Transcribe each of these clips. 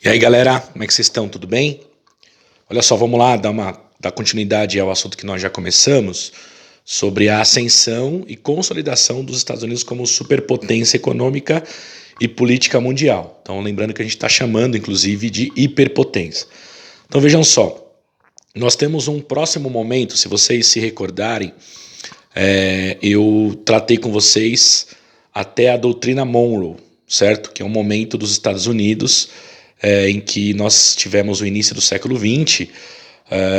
E aí, galera, como é que vocês estão? Tudo bem? Olha só, vamos lá dar continuidade ao assunto que nós já começamos sobre a ascensão e consolidação dos Estados Unidos como superpotência econômica e política mundial. Então, lembrando que a gente está chamando, inclusive, de hiperpotência. Então, vejam só, nós temos um próximo momento, se vocês se recordarem, eu tratei com vocês até a doutrina Monroe, certo? Que é um momento dos Estados Unidos em que nós tivemos o início do século XX,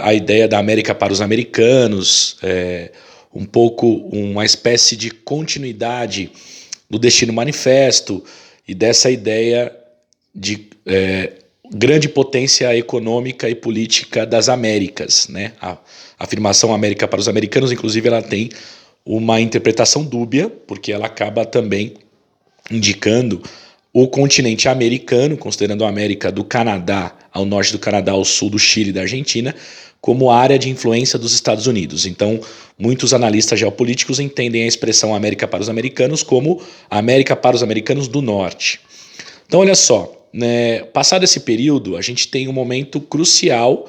a ideia da América para os americanos, um pouco uma espécie de continuidade do Destino Manifesto e dessa ideia de grande potência econômica e política das Américas, né? A afirmação América para os americanos, inclusive, ela tem uma interpretação dúbia, porque ela acaba também indicando o continente americano, considerando a América do Canadá ao norte do Canadá, ao sul do Chile e da Argentina, como área de influência dos Estados Unidos. Então, muitos analistas geopolíticos entendem a expressão América para os americanos como América para os americanos do norte. Então, olha só, né, passado esse período, a gente tem um momento crucial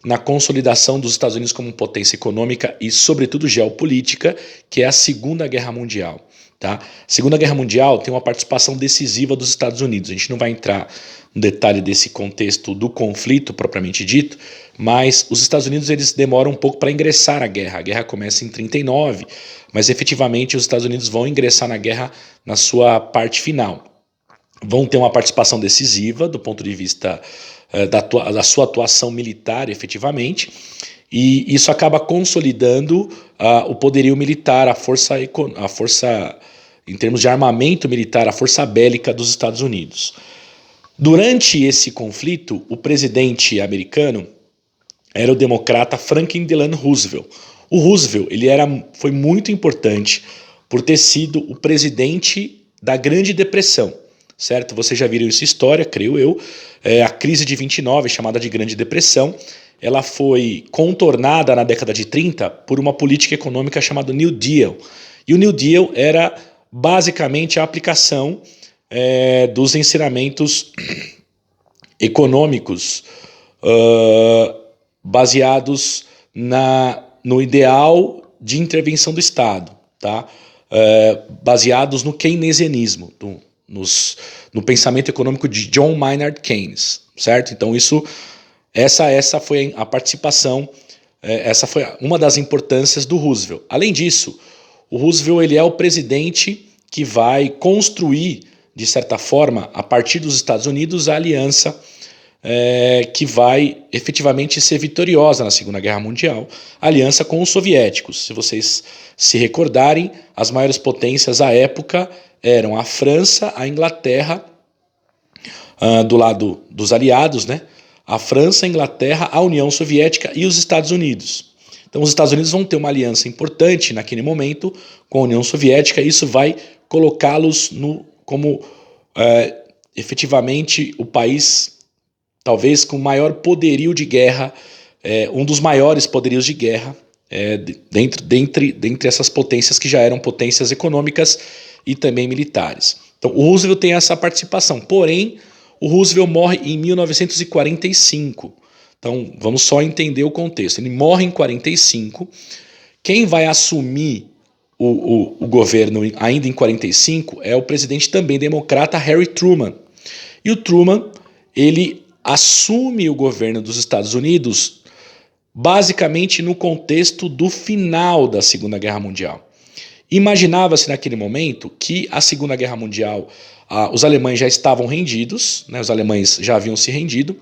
na consolidação dos Estados Unidos como potência econômica e, sobretudo, geopolítica, que é a Segunda Guerra Mundial. Tá? A Segunda Guerra Mundial tem uma participação decisiva dos Estados Unidos. A gente não vai entrar no detalhe desse contexto do conflito propriamente dito, mas os Estados Unidos eles demoram um pouco para ingressar na guerra. A guerra começa em 1939, mas efetivamente os Estados Unidos vão ingressar na guerra na sua parte final. Vão ter uma participação decisiva do ponto de vista da sua atuação militar efetivamente, e isso acaba consolidando o poderio militar, a força em termos de armamento militar, a força bélica dos Estados Unidos. Durante esse conflito, o presidente americano era o democrata Franklin Delano Roosevelt. O Roosevelt foi muito importante por ter sido o presidente da Grande Depressão, certo? Vocês já viram essa história, creio eu. A crise de 29, chamada de Grande Depressão, ela foi contornada na década de 30 por uma política econômica chamada New Deal. E o New Deal era basicamente a aplicação dos ensinamentos econômicos baseados no ideal de intervenção do Estado, tá? Baseados no keynesianismo, no pensamento econômico de John Maynard Keynes, certo? Então essa foi a participação, essa foi uma das importâncias do Roosevelt. Além disso, o Roosevelt ele é o presidente que vai construir, de certa forma, a partir dos Estados Unidos, a aliança que vai efetivamente ser vitoriosa na Segunda Guerra Mundial, a aliança com os soviéticos. Se vocês se recordarem, as maiores potências à época eram a França, a Inglaterra, do lado dos aliados, né? A França, a Inglaterra, a União Soviética e os Estados Unidos. Então os Estados Unidos vão ter uma aliança importante naquele momento com a União Soviética, e isso vai colocá-los como efetivamente o país talvez com maior poderio de guerra, um dos maiores poderios de guerra dentre essas potências que já eram potências econômicas e também militares. Então o Roosevelt tem essa participação, porém o Roosevelt morre em 1945. Então vamos só entender o contexto. Ele morre em 1945. Quem vai assumir o governo ainda em 1945 é o presidente também democrata Harry Truman. E o Truman, ele assume o governo dos Estados Unidos basicamente no contexto do final da Segunda Guerra Mundial. Imaginava-se naquele momento que a Segunda Guerra Mundial, os alemães já estavam rendidos, né, os alemães já haviam se rendido.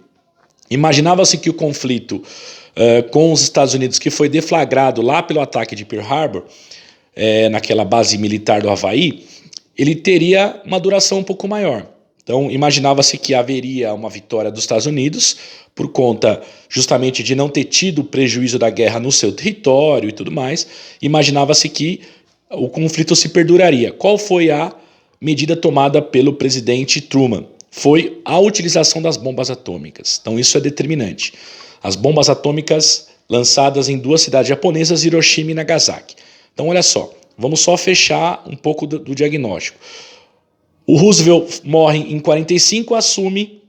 Imaginava-se que o conflito com os Estados Unidos, que foi deflagrado lá pelo ataque de Pearl Harbor, naquela base militar do Havaí, ele teria uma duração um pouco maior. Então imaginava-se que haveria uma vitória dos Estados Unidos por conta justamente de não ter tido o prejuízo da guerra no seu território e tudo mais. Imaginava-se que o conflito se perduraria. Qual foi a medida tomada pelo presidente Truman? Foi a utilização das bombas atômicas. Então isso é determinante. As bombas atômicas lançadas em duas cidades japonesas, Hiroshima e Nagasaki. Então olha só, vamos só fechar um pouco do diagnóstico. O Roosevelt morre em 1945, assume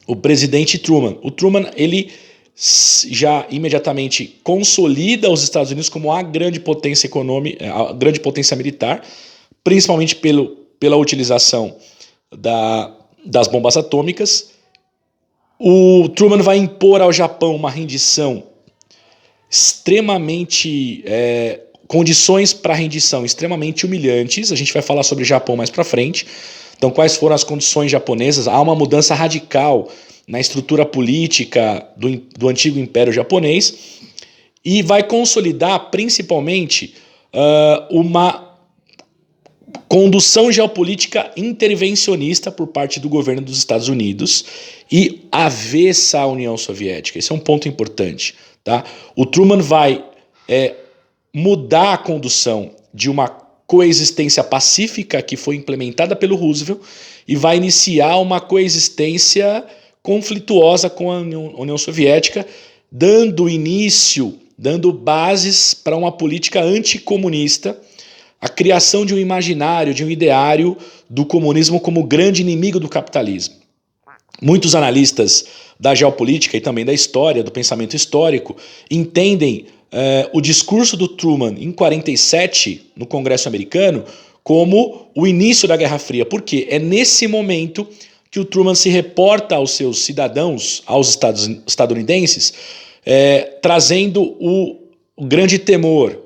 o presidente Truman. O Truman, ele já imediatamente consolida os Estados Unidos como a grande potência econômica, a grande potência militar, principalmente pela utilização das bombas atômicas. O Truman vai impor ao Japão uma rendição extremamente... condições para rendição extremamente humilhantes. A gente vai falar sobre o Japão mais para frente. Então, quais foram as condições japonesas? Há uma mudança radical na estrutura política do antigo Império Japonês e vai consolidar principalmente uma condução geopolítica intervencionista por parte do governo dos Estados Unidos e avessa à União Soviética. Esse é um ponto importante. Tá? O Truman vai mudar a condução de uma coexistência pacífica que foi implementada pelo Roosevelt e vai iniciar uma coexistência conflituosa com a União Soviética, dando bases para uma política anticomunista, a criação de um imaginário, de um ideário do comunismo como grande inimigo do capitalismo. Muitos analistas da geopolítica e também da história, do pensamento histórico, entendem o discurso do Truman em 1947, no Congresso americano, como o início da Guerra Fria. Por quê? É nesse momento que o Truman se reporta aos seus cidadãos, aos estadunidenses, trazendo o grande temor,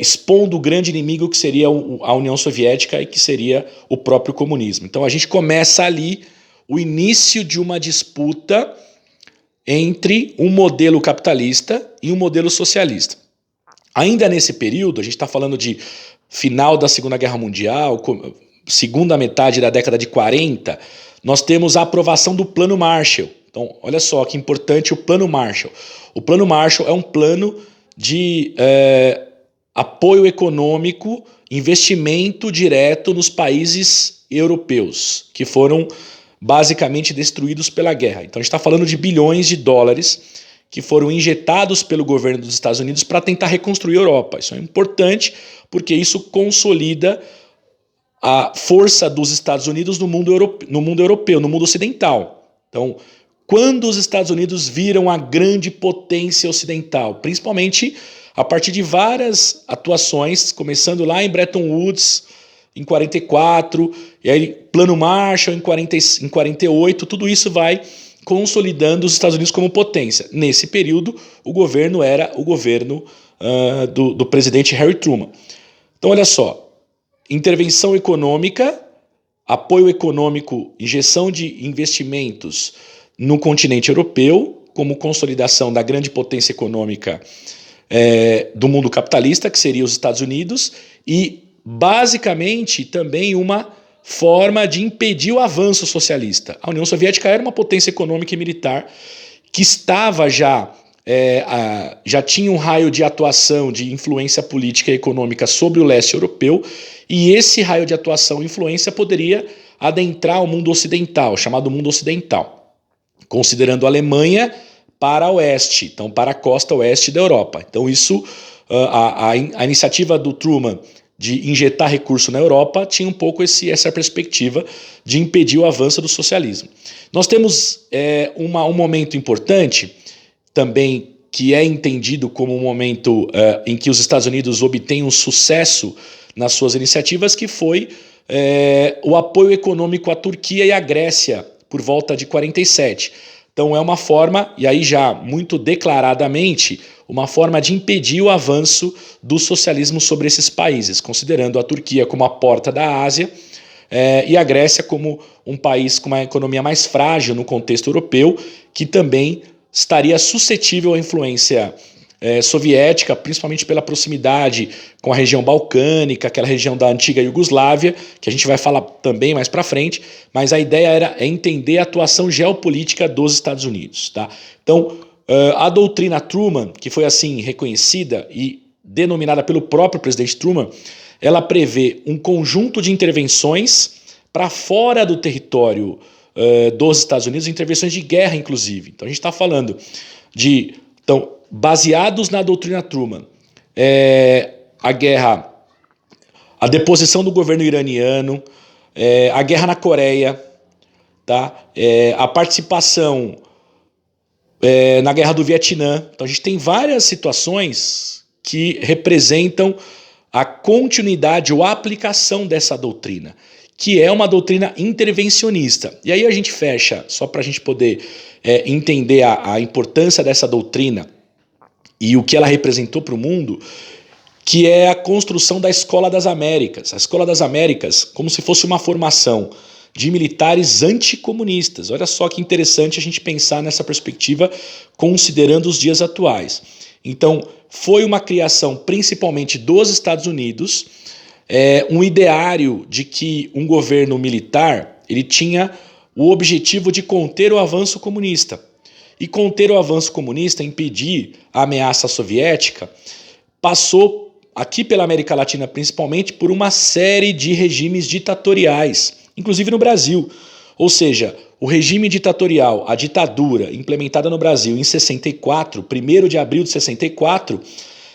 expondo o grande inimigo que seria a União Soviética e que seria o próprio comunismo. Então a gente começa ali o início de uma disputa entre um modelo capitalista e um modelo socialista. Ainda nesse período, a gente está falando de final da Segunda Guerra Mundial, segunda metade da década de 40, nós temos a aprovação do Plano Marshall. Então, olha só que importante o Plano Marshall. O Plano Marshall é um plano de apoio econômico, investimento direto nos países europeus, que foram basicamente destruídos pela guerra. Então a gente está falando de bilhões de dólares que foram injetados pelo governo dos Estados Unidos para tentar reconstruir a Europa. Isso é importante porque isso consolida a força dos Estados Unidos no mundo europeu, no mundo ocidental. Então, quando os Estados Unidos viram a grande potência ocidental, principalmente a partir de várias atuações, começando lá em Bretton Woods, em 44, e aí Plano Marshall em 48, tudo isso vai consolidando os Estados Unidos como potência. Nesse período, o governo era o governo do presidente Harry Truman. Então, olha só, intervenção econômica, apoio econômico, injeção de investimentos no continente europeu, como consolidação da grande potência econômica do mundo capitalista, que seria os Estados Unidos, e basicamente também uma forma de impedir o avanço socialista. A União Soviética era uma potência econômica e militar que estava já tinha um raio de atuação, de influência política e econômica sobre o leste europeu, e esse raio de atuação e influência poderia adentrar o mundo ocidental, chamado mundo ocidental, considerando a Alemanha para o oeste, então para a costa oeste da Europa. Então isso, a iniciativa do Truman de injetar recurso na Europa tinha um pouco essa perspectiva de impedir o avanço do socialismo. Nós temos um momento importante também que é entendido como um momento em que os Estados Unidos obtêm um sucesso nas suas iniciativas, que foi o apoio econômico à Turquia e à Grécia por volta de 47. Então é uma forma, e aí já muito declaradamente, uma forma de impedir o avanço do socialismo sobre esses países, considerando a Turquia como a porta da Ásia e a Grécia como um país com uma economia mais frágil no contexto europeu, que também estaria suscetível à influência soviética, principalmente pela proximidade com a região balcânica, aquela região da antiga Iugoslávia, que a gente vai falar também mais para frente, mas a ideia é entender a atuação geopolítica dos Estados Unidos. Tá? Então, a doutrina Truman, que foi assim reconhecida e denominada pelo próprio presidente Truman, ela prevê um conjunto de intervenções para fora do território dos Estados Unidos, intervenções de guerra, inclusive. Então a gente está falando de... Então, baseados na doutrina Truman, a guerra, a deposição do governo iraniano, a guerra na Coreia, tá? A participação na Guerra do Vietnã. Então a gente tem várias situações que representam a continuidade ou a aplicação dessa doutrina, que é uma doutrina intervencionista. E aí a gente fecha, só para a gente poder entender a importância dessa doutrina e o que ela representou para o mundo, que é a construção da Escola das Américas. A Escola das Américas, como se fosse uma formação de militares anticomunistas. Olha só que interessante a gente pensar nessa perspectiva, considerando os dias atuais. Então, foi uma criação principalmente dos Estados Unidos, um ideário de que um governo militar ele tinha o objetivo de conter o avanço comunista. E conter o avanço comunista, impedir a ameaça soviética, passou aqui pela América Latina principalmente por uma série de regimes ditatoriais, inclusive no Brasil. Ou seja, o regime ditatorial, a ditadura implementada no Brasil em 64, 1º de abril de 64,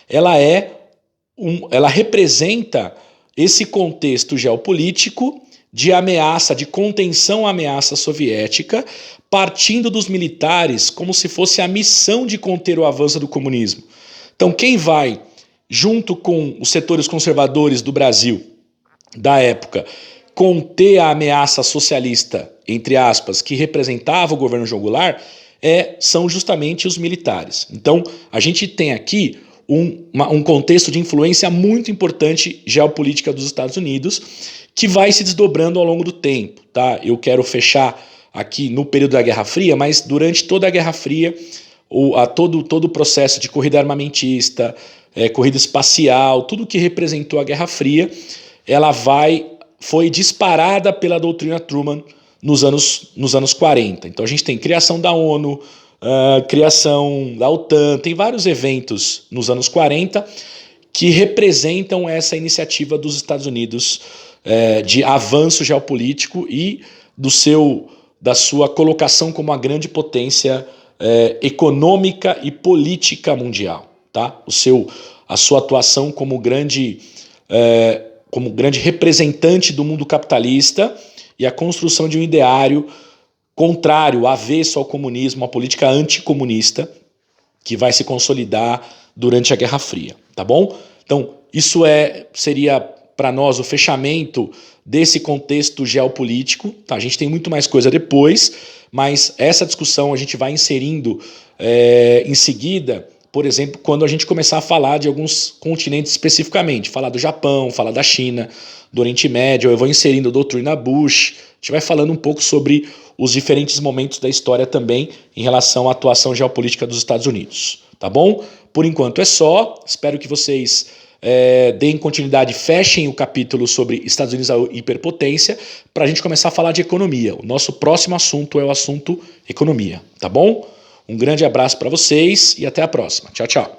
ela representa esse contexto geopolítico de ameaça, de contenção à ameaça soviética, partindo dos militares como se fosse a missão de conter o avanço do comunismo. Então quem vai, junto com os setores conservadores do Brasil da época, conter a ameaça socialista, entre aspas, que representava o governo João Goulart, são justamente os militares. Então a gente tem aqui um contexto de influência muito importante geopolítica dos Estados Unidos, que vai se desdobrando ao longo do tempo. Tá? Eu quero fechar aqui no período da Guerra Fria, mas durante toda a Guerra Fria, todo o processo de corrida armamentista, corrida espacial, tudo que representou a Guerra Fria, ela foi disparada pela doutrina Truman nos anos 40. Então a gente tem criação da ONU, criação da OTAN, tem vários eventos nos anos 40 que representam essa iniciativa dos Estados Unidos de avanço geopolítico e da sua colocação como a grande potência econômica e política mundial. Tá? A sua atuação como grande representante do mundo capitalista e a construção de um ideário contrário, avesso ao comunismo, a política anticomunista, que vai se consolidar durante a Guerra Fria, tá bom? Então, isso seria para nós o fechamento desse contexto geopolítico, tá? A gente tem muito mais coisa depois, mas essa discussão a gente vai inserindo em seguida, por exemplo, quando a gente começar a falar de alguns continentes especificamente, falar do Japão, falar da China, do Oriente Médio, eu vou inserindo a doutrina Bush, a gente vai falando um pouco sobre os diferentes momentos da história também em relação à atuação geopolítica dos Estados Unidos, tá bom? Por enquanto é só, espero que vocês deem continuidade, fechem o capítulo sobre Estados Unidos e hiperpotência, para a gente começar a falar de economia. O nosso próximo assunto é o assunto economia, tá bom? Um grande abraço para vocês e até a próxima. Tchau, tchau.